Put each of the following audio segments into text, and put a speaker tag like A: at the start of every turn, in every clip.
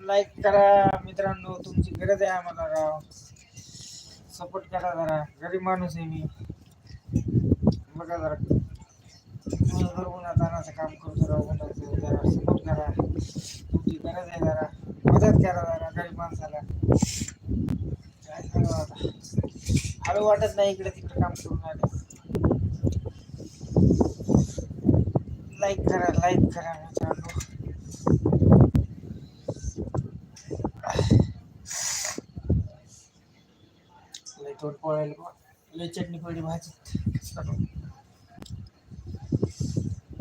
A: Like करा मित्रांनो, तुमची गरज आहे आम्हाला राव. सपोर्ट करा जरा, गरीब माणूस आहे मी. बघा जरा दिवसभर उन्हात तानाचं काम करतो राव. उन्हाचं जरा सपोर्ट करा, तुमची गरज आहे. जरा मदत करा जरा गरीब माणसाला. काय करावं आता, हळू वाटत नाही इकडे तिकडे काम करून आले. लाईक करा मित्रांनो. लय तोड पळायला, लय चटणी पडली भाजीत.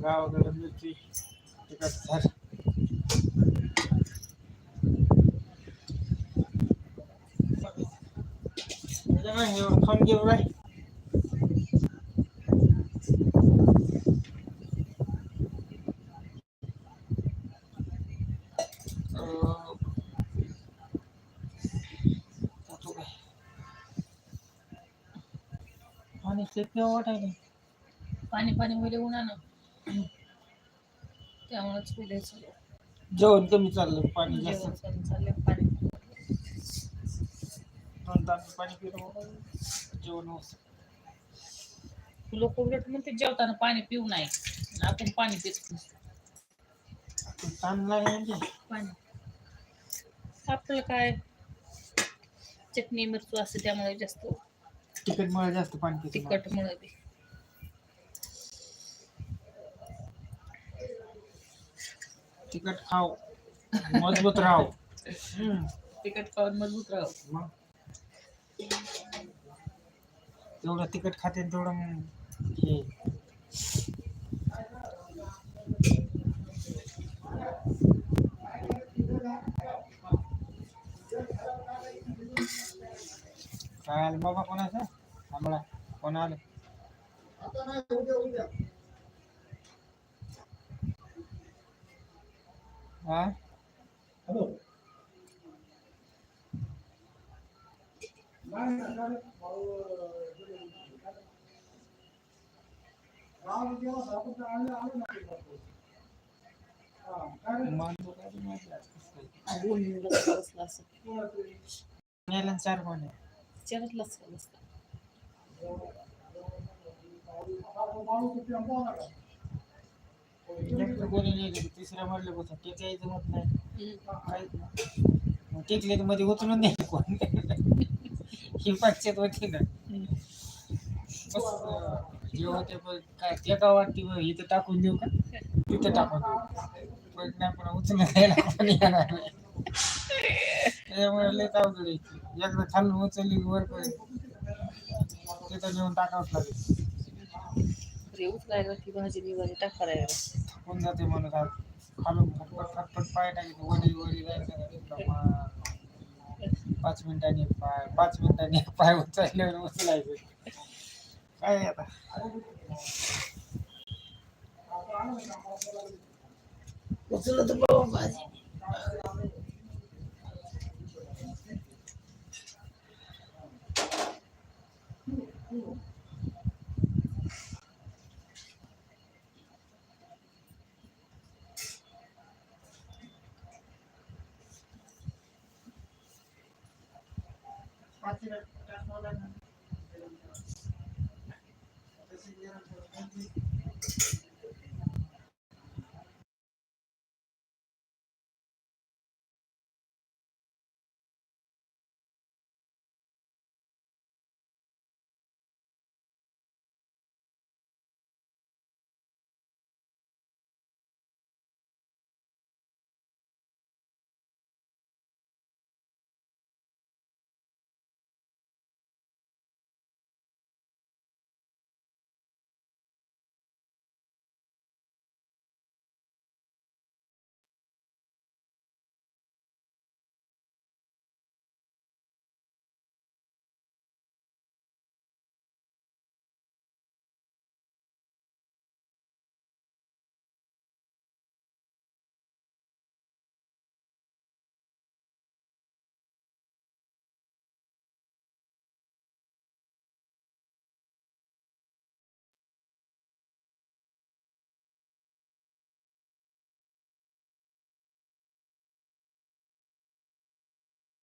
A: गावाकडे मिरची तिखट झाड. खाऊन घेऊ बाय. पाणी पिऊ वाटायला.
B: पाणी पाणी मध्ये उन्हानं त्यामुळेच पिलायचं.
A: जेवण कमी चाललं, पाणी जास्त.
B: जेवण कमी चाललंय, पाणी
A: दोन तास पाणी पिलं जेवण.
B: लोक उलट म्हणते जेवताना पाणी पिऊ नये, आपण पाणी पितो.
A: ताण लागले म्हणजे
B: पाणी आपल्याला काय चटणी मिरचू असते त्यामुळे जास्त
A: तिखटमुळे जास्त पाणी पितो.
B: तिखटमुळे बी
A: तिखट खाऊ मजबूत राहू.
B: तिखट खाऊन मजबूत राहू.
A: मग जेवढं तिखट खाते तेवढं मग हे काय आलं बाबा कोणाचं आम्हाला कोण आलं. हा हॅलो. चार कोण
B: चरतलाच
A: तिसऱ्या मधल्या बसून टेकायचं होत नाही. टेकले तर मध्ये उचलून नाही कोण. ही पाचशेत होती ना. जे होते काय टेका वाटते इथं टाकून देऊ का, तिथं टाकून देऊ नाही, पण उचलून द्यायला कोणी येणार नाही. त्यामुळे लय अवघड आहे. एकदा खालून उचलली वर तिथं नेऊन टाकावंच लागेल.
B: उचलायला ती भाजी निघाली टाकायला
A: होऊन जाते म्हणून खालून फटफट पाय टाकायचे वरी जायचं. 5 मिनिटांनी पाय उचलल्यावर उचलायचं. काय आता
B: उचलत बाबा भाजी.